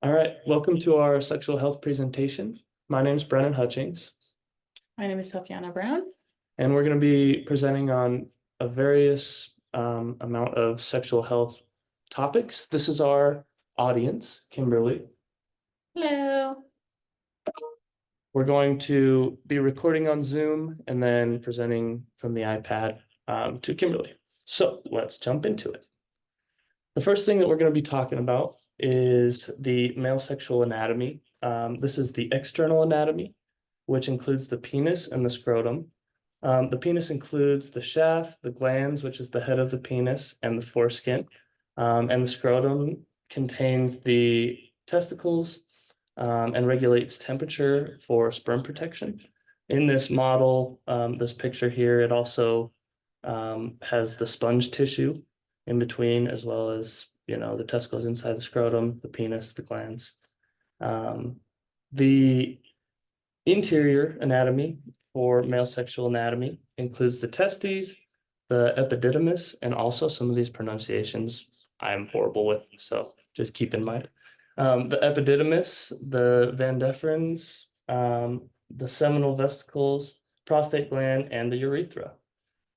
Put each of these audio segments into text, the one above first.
All right, welcome to our sexual health presentation. My name is Brennan Hutchings, My name is Tatiana Brown. and we're going to be presenting on a various amount of sexual health topics. This is our audience, Kimberly. Hello. We're going to be recording on Zoom and then presenting from the iPad to Kimberly. So let's jump into it. The first thing that we're going to be talking about is the male sexual anatomy. This is the external anatomy, which includes the penis and the scrotum. The penis includes the shaft, the glans, which is the head of the penis, and the foreskin. And the scrotum contains the testicles and regulates temperature for sperm protection. In this model, this picture here, it also has the sponge tissue in between, as well as, the testicles inside the scrotum, the penis, the glands. The interior anatomy for male sexual anatomy includes the testes, the epididymis, and also some of these pronunciations I am horrible with, so just keep in mind. The epididymis, the van deferens, the seminal vesicles, prostate gland, and the urethra.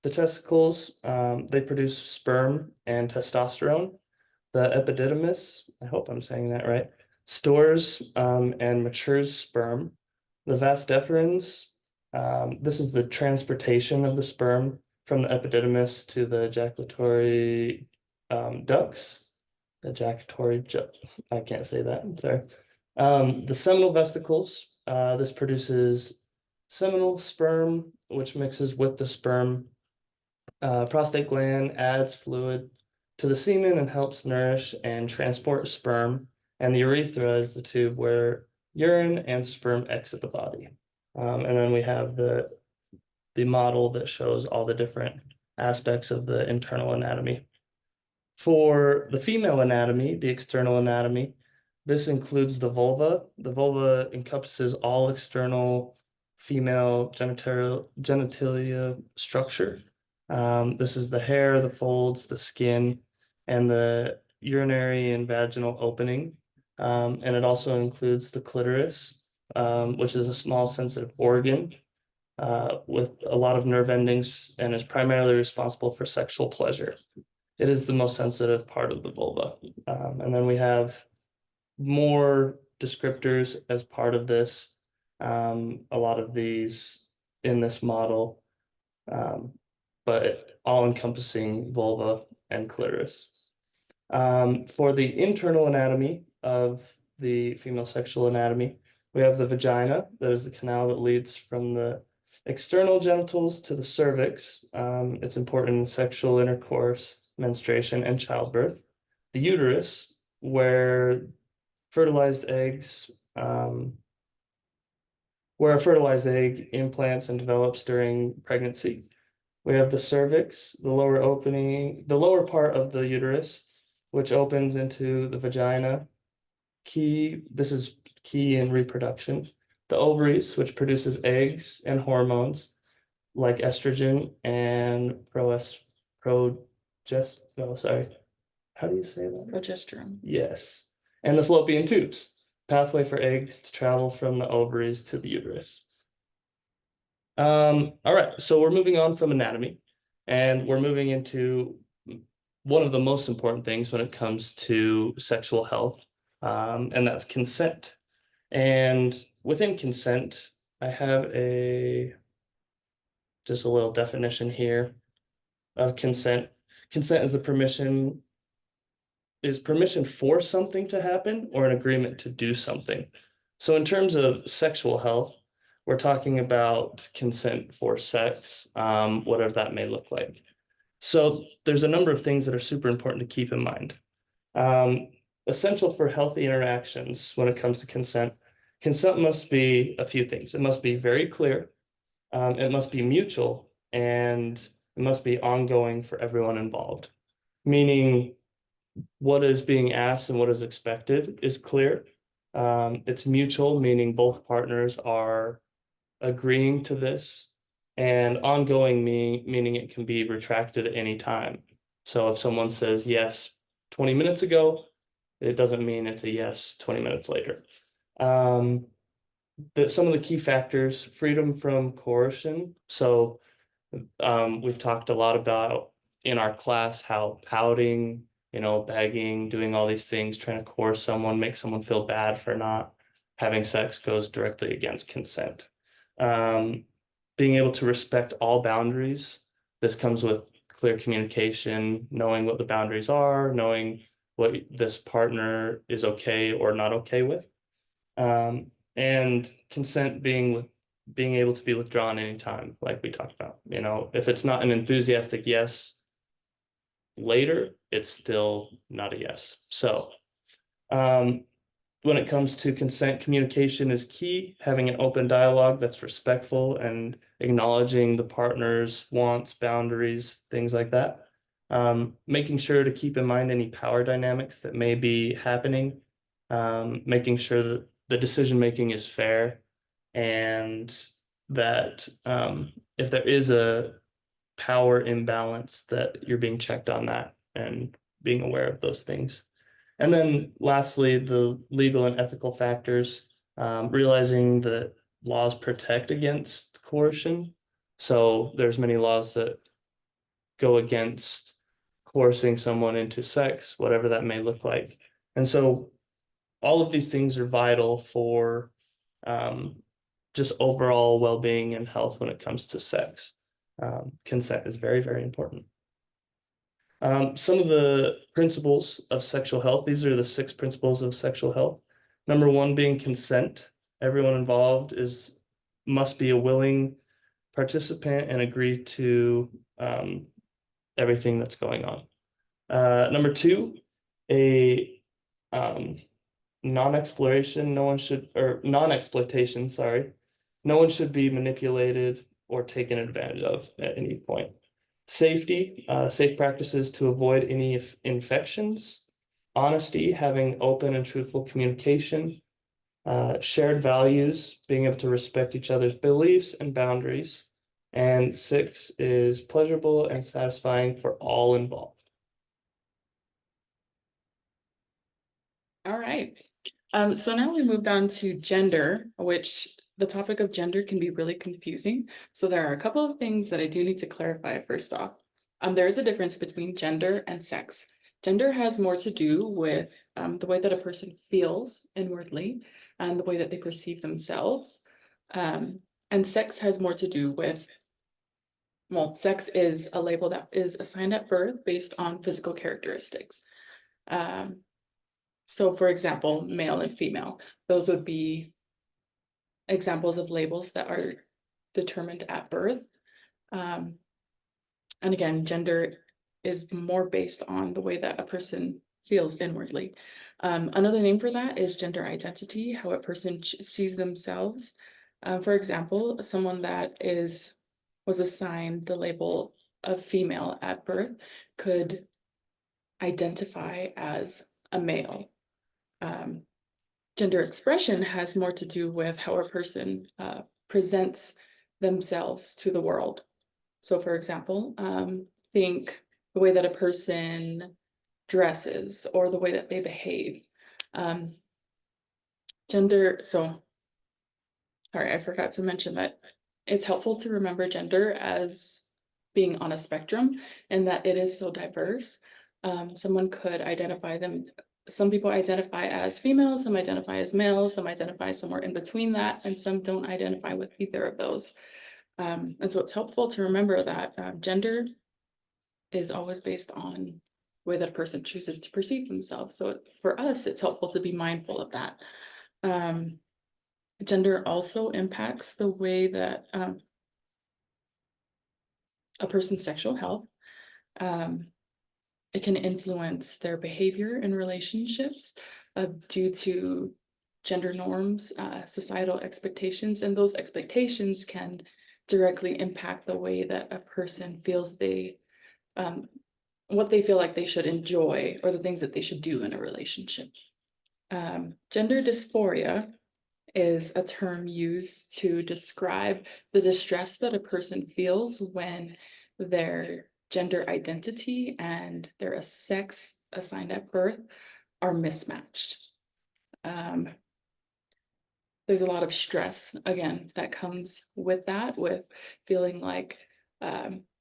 The testicles, they produce sperm and testosterone. The epididymis, I hope I'm saying that right, stores and matures sperm. The vas deferens, this is the transportation of the sperm from the epididymis to the ejaculatory ducts. I can't say that, I'm sorry. The seminal vesicles, this produces seminal sperm, which mixes with the sperm. Prostate gland adds fluid to the semen and helps nourish and transport sperm. And the urethra is the tube where urine and sperm exit the body. And then we have the model that shows all the different aspects of the internal anatomy. For the female anatomy, the external anatomy, this includes the vulva. The vulva encompasses all external female genitalia structure. This is the hair, the folds, the skin, and the urinary and vaginal opening. And it also includes the clitoris, which is a small sensitive organ with a lot of nerve endings and is primarily responsible for sexual pleasure. It is the most sensitive part of the vulva. And then we have more descriptors as part of this. A lot of these in this model, but all encompassing vulva and clitoris. For the internal anatomy of the female sexual anatomy, we have the vagina, that is the canal that leads from the external genitals to the cervix. It's important in sexual intercourse, menstruation, and childbirth. The uterus, where fertilized eggs, where a fertilized egg implants and develops during pregnancy. We have the cervix, the lower part of the uterus, which opens into the vagina. This is key in reproduction. The ovaries, which produces eggs and hormones like estrogen and how do you say that? Progesterone. Yes. And the fallopian tubes, pathway for eggs to travel from the ovaries to the uterus. All right, so we're moving on from anatomy, and we're moving into one of the most important things when it comes to sexual health, and that's consent. And within consent, I have just a little definition here of consent. Consent is permission for something to happen or an agreement to do something. So in terms of sexual health, we're talking about consent for sex, whatever that may look like. So there's a number of things that are super important to keep in mind. Essential for healthy interactions when it comes to consent. Consent must be a few things. It must be very clear, it must be mutual, and it must be ongoing for everyone involved. Meaning what is being asked and what is expected is clear. It's mutual, meaning both partners are agreeing to this, and ongoing meaning it can be retracted at any time. So if someone says yes 20 minutes ago, It doesn't mean it's a yes 20 minutes later. Some of the key factors: freedom from coercion. So we've talked a lot about in our class how pouting, begging, doing all these things, trying to coerce someone, make someone feel bad for not having sex goes directly against consent. Being able to respect all boundaries. This comes with clear communication, knowing what the boundaries are, knowing what this partner is okay or not okay with. And consent being able to be withdrawn anytime, like we talked about. If it's not an enthusiastic yes later, it's still not a yes. So when it comes to consent, communication is key. Having an open dialogue that's respectful and acknowledging the partner's wants, boundaries, things like that. Making sure to keep in mind any power dynamics that may be happening. Making sure that the decision making is fair, and that if there is a power imbalance, that you're being checked on that and being aware of those things. And then lastly, the legal and ethical factors, realizing that laws protect against coercion. So there's many laws that go against coercing someone into sex, whatever that may look like. And so all of these things are vital for just overall well-being and health when it comes to sex. Consent is very, very important. Some of the principles of sexual health, these are the 6 principles of sexual health. Number 1 being consent. Everyone involved must be a willing participant and agree to everything that's going on. Number 2, a non-exploration, non-exploitation, sorry. No one should be manipulated or taken advantage of at any point. Safety, safe practices to avoid any infections. Honesty, having open and truthful communication. Shared values, being able to respect each other's beliefs and boundaries. And 6 is pleasurable and satisfying for all involved. All right. So now we moved on to gender, which the topic of gender can be really confusing. So there are a couple of things that I do need to clarify first off. There is a difference between gender and sex. Gender has more to do with the way that a person feels inwardly and the way that they perceive themselves. And sex has more to do with, well, sex is a label that is assigned at birth based on physical characteristics. So for example, male and female, those would be examples of labels that are determined at birth. And again, gender is more based on the way that a person feels inwardly. Another name for that is gender identity, how a person sees themselves. For example, someone that was assigned the label of female at birth could identify as a male. Gender expression has more to do with how a person presents themselves to the world. So for example, think the way that a person dresses or the way that they behave. Sorry, I forgot to mention that it's helpful to remember gender as being on a spectrum and that it is so diverse. Someone could identify them. Some people identify as female, some identify as male, some identify somewhere in between that, and some don't identify with either of those. And so it's helpful to remember that gender is always based on the way that a person chooses to perceive themselves. So for us, it's helpful to be mindful of that. Gender also impacts the way that a person's sexual health. It can influence their behavior in relationships due to gender norms, societal expectations, and those expectations can directly impact the way that a person feels what they feel like they should enjoy or the things that they should do in a relationship. Gender dysphoria is a term used to describe the distress that a person feels when their gender identity and their sex assigned at birth are mismatched. There's a lot of stress, again, that comes with that, with feeling like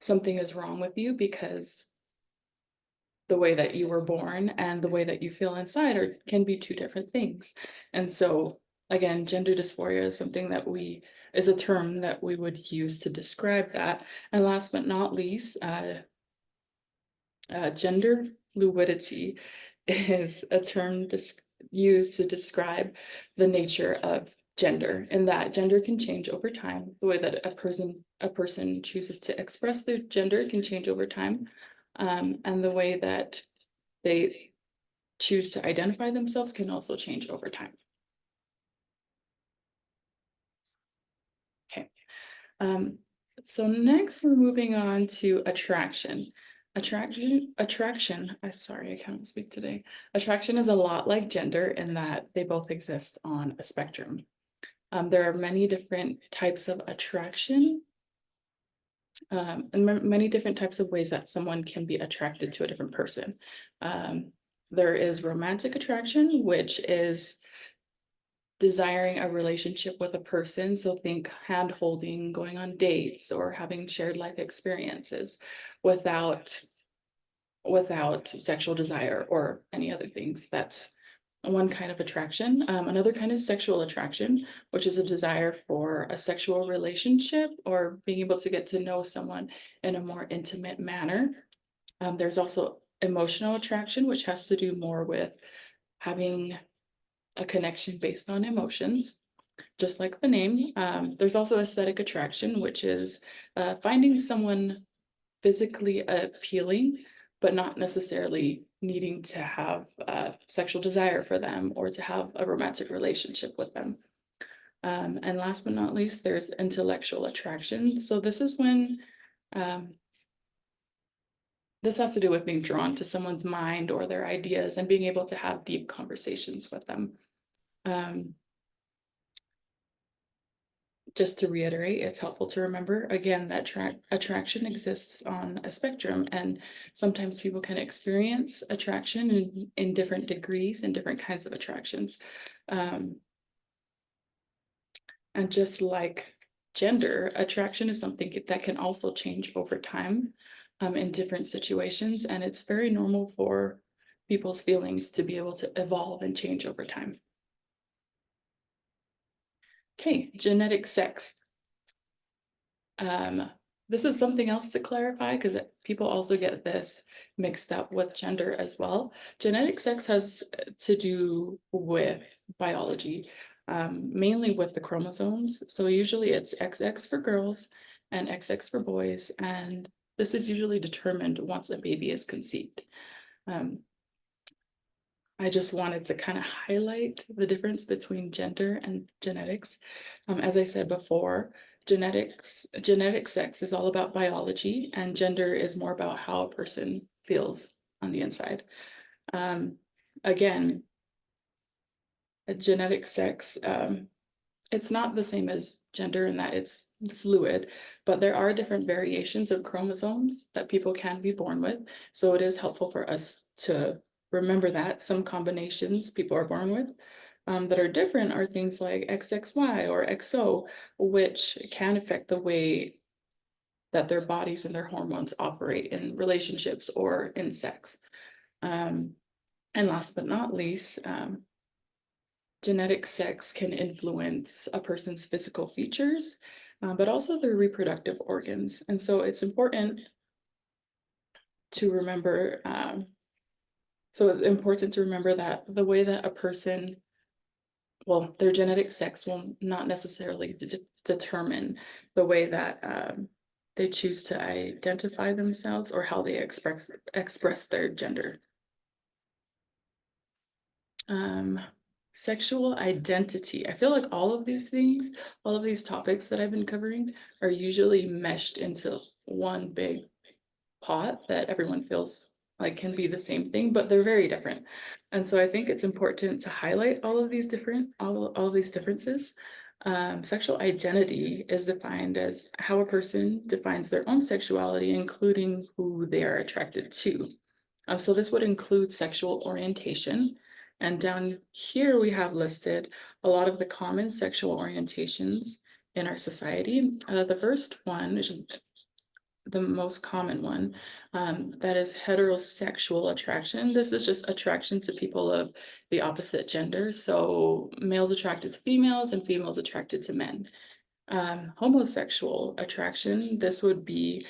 something is wrong with you because the way that you were born and the way that you feel inside can be two different things. And so, again, gender dysphoria is something that is a term that we would use to describe that. And last but not least, gender fluidity is a term used to describe the nature of gender, and that gender can change over time. The way that a person chooses to express their gender can change over time, and the way that they choose to identify themselves can also change over time. Okay. So next we're moving on to attraction. Attraction, sorry, I can't speak today. Attraction is a lot like gender in that they both exist on a spectrum. There are many different types of attraction, and many different types of ways that someone can be attracted to a different person. There is romantic attraction, which is desiring a relationship with a person. So think hand holding, going on dates, or having shared life experiences without sexual desire or any other things. That's one kind of attraction. Another kind is sexual attraction, which is a desire for a sexual relationship or being able to get to know someone in a more intimate manner. There's also emotional attraction, which has to do more with having a connection based on emotions, just like the name. There's also aesthetic attraction, which is finding someone physically appealing, but not necessarily needing to have sexual desire for them or to have a romantic relationship with them. And last but not least, there's intellectual attraction. So this is when this has to do with being drawn to someone's mind or their ideas and being able to have deep conversations with them. Just to reiterate, it's helpful to remember again that attraction exists on a spectrum, and sometimes people can experience attraction in different degrees and different kinds of attractions. And just like gender, attraction is something that can also change over time in different situations, and it's very normal for people's feelings to be able to evolve and change over time. Okay, genetic sex. This is something else to clarify because people also get this mixed up with gender as well. Genetic sex has to do with biology, mainly with the chromosomes. So usually it's XX for girls and XX for boys, and this is usually determined once a baby is conceived. I just wanted to kind of highlight the difference between gender and genetics. As I said before, genetic sex is all about biology, and gender is more about how a person feels on the inside. Again, a genetic sex, it's not the same as gender in that it's fluid, but there are different variations of chromosomes that people can be born with. So it is helpful for us to remember that some combinations people are born with that are different are things like XXY or XO, which can affect the way that their bodies and their hormones operate in relationships or in sex. And last but not least, genetic sex can influence a person's physical features, but also their reproductive organs. And so it's important to remember, that the way that a person, well, their genetic sex will not necessarily determine the way that they choose to identify themselves or how they express their gender. Sexual identity. I feel like all of these things, all of these topics that I've been covering are usually meshed into one big pot that everyone feels like can be the same thing, but they're very different. And so I think it's important to highlight all of these differences. Sexual identity is defined as how a person defines their own sexuality, including who they are attracted to. So this would include sexual orientation, And down here, we have listed a lot of the common sexual orientations in our society. The first one, which is the most common one, that is heterosexual attraction. This is just attraction to people of the opposite gender. So males attracted to females and females attracted to men. Homosexual attraction, this would be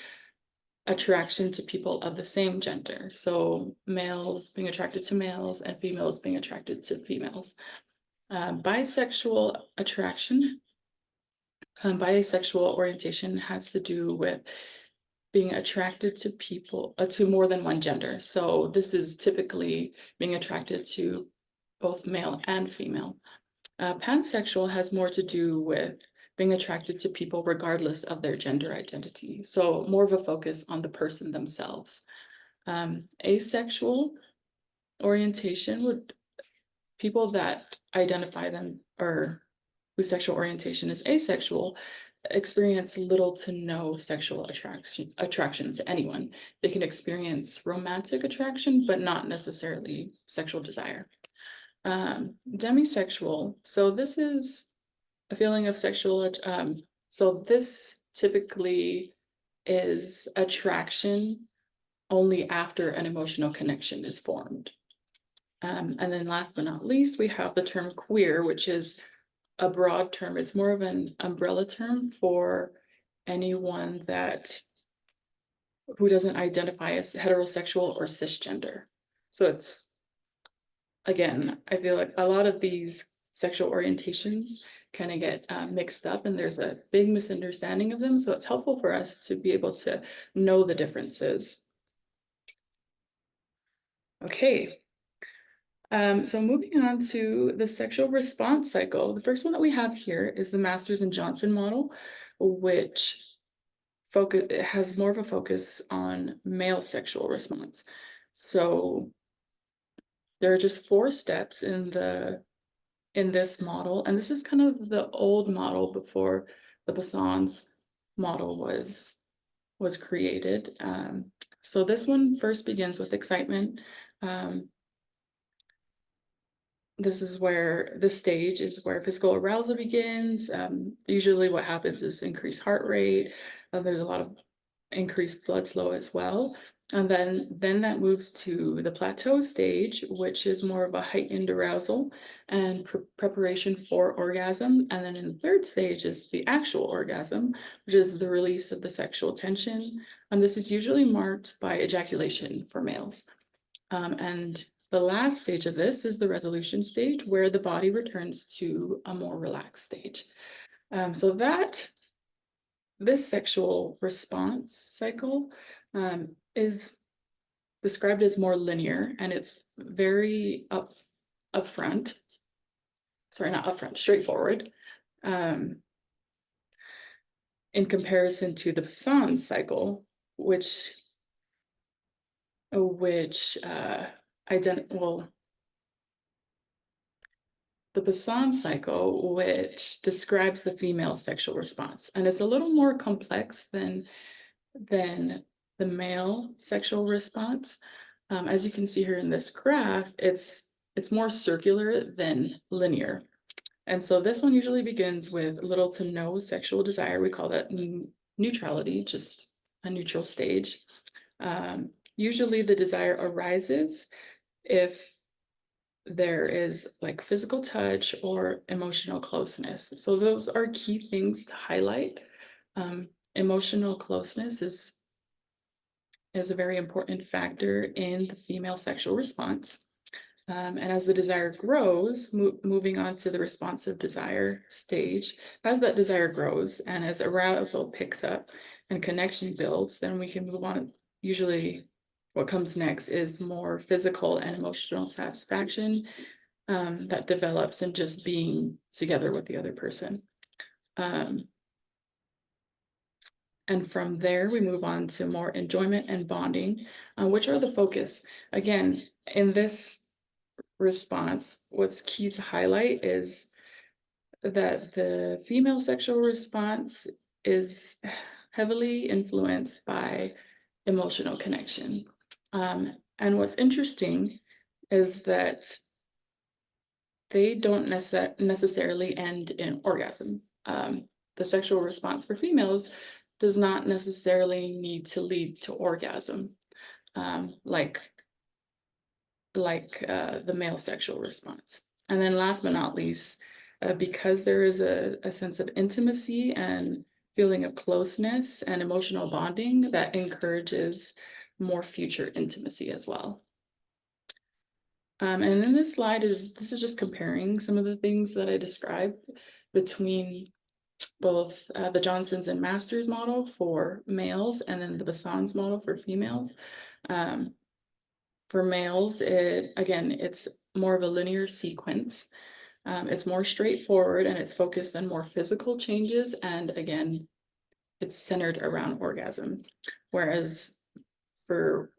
attraction to people of the same gender. So males being attracted to males and females being attracted to females. Bisexual attraction, bisexual orientation has to do with being attracted to people, to more than one gender. So this is typically being attracted to both male and female. Pansexual has more to do with being attracted to people regardless of their gender identity. So more of a focus on the person themselves. Asexual orientation would people that identify them or whose sexual orientation is asexual experience little to no sexual attraction to anyone. They can experience romantic attraction, but not necessarily sexual desire. Demisexual. So this is a feeling of sexual, so this typically is attraction only after an emotional connection is formed. And then last but not least, we have the term queer, which is a broad term. It's more of an umbrella term for anyone who doesn't identify as heterosexual or cisgender. So it's, again, I feel like a lot of these sexual orientations kind of get mixed up and there's a big misunderstanding of them. So it's helpful for us to be able to know the differences. Okay. So moving on to the sexual response cycle, the first one that we have here is the Masters and Johnson model, which has more of a focus on male sexual response. So there are just 4 steps in this model, and this is kind of the old model before the Poisson's model was created. So this one first begins with excitement. This stage is where physical arousal begins. Usually what happens is increased heart rate. There's a lot of increased blood flow as well. And then that moves to the plateau stage, which is more of a heightened arousal and preparation for orgasm. And then in the third stage is the actual orgasm, which is the release of the sexual tension. And this is usually marked by ejaculation for males. And the last stage of this is the resolution stage, where the body returns to a more relaxed stage. So this sexual response cycle is described as more linear, and it's very straightforward. In comparison to the Poisson's cycle, which the Poisson cycle, which describes the female sexual response, and it's a little more complex than the male sexual response. As you can see here in this graph, it's more circular than linear. And so this one usually begins with little to no sexual desire. We call that neutrality, just a neutral stage. Usually the desire arises if there is like physical touch or emotional closeness. So those are key things to highlight. Emotional closeness is a very important factor in the female sexual response. And as the desire grows, moving on to the responsive desire stage, as that desire grows and as arousal picks up and connection builds, then we can move on. Usually what comes next is more physical and emotional satisfaction that develops in just being together with the other person. And from there, we move on to more enjoyment and bonding, which are the focus. Again, in this response, what's key to highlight is that the female sexual response is heavily influenced by emotional connection. And what's interesting is that they don't necessarily end in orgasm. The sexual response for females does not necessarily need to lead to orgasm, like the male sexual response. And then last but not least, because there is a sense of intimacy and feeling of closeness and emotional bonding that encourages more future intimacy as well. And then this slide is just comparing some of the things that I described between both the Johnson's and Masters model for males and then the Basson's model for females. For males, it's more of a linear sequence. It's more straightforward and it's focused on more physical changes. And again, it's centered around orgasm. Whereas for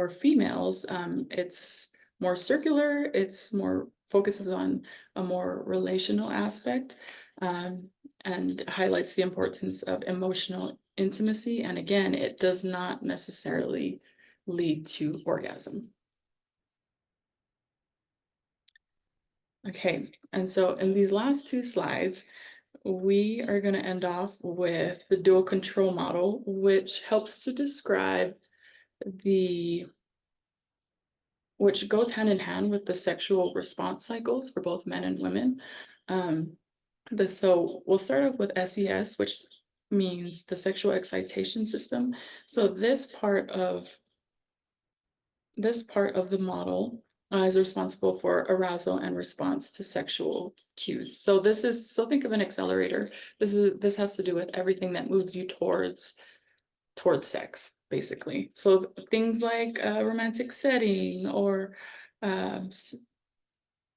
females, it's more circular, it's more focuses on a more relational aspect, and highlights the importance of emotional intimacy. And again, it does not necessarily lead to orgasm. Okay, and so in these last two slides, we are going to end off with the dual control model, which helps to describe which goes hand in hand with the sexual response cycles for both men and women. So we'll start off with SES, which means the sexual excitation system. So this part of the model is responsible for arousal and response to sexual cues. So think of an accelerator. This has to do with everything that moves you towards sex, basically. So things like a romantic setting or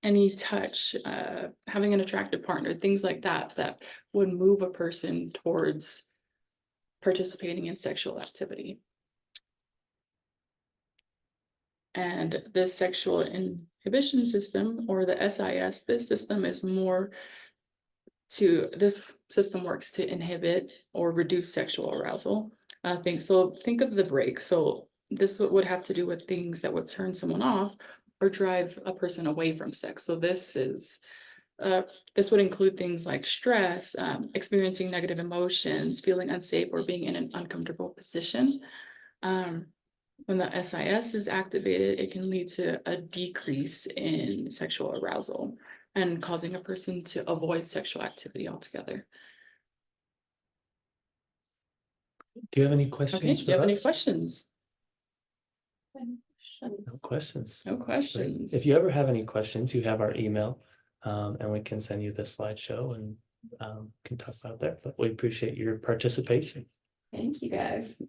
any touch, having an attractive partner, things like that would move a person towards participating in sexual activity. And this sexual inhibition system, or the SIS, this system works to inhibit or reduce sexual arousal. Think of the break. So this would have to do with things that would turn someone off or drive a person away from sex. So this would include things like stress, experiencing negative emotions, feeling unsafe, or being in an uncomfortable position. When the SIS is activated, it can lead to a decrease in sexual arousal and causing a person to avoid sexual activity altogether. Do you have any questions? Okay, do you have any questions? No questions. No questions. If you ever have any questions, you have our email, and we can send you the slideshow and can talk about it there. But we appreciate your participation. Thank you, guys.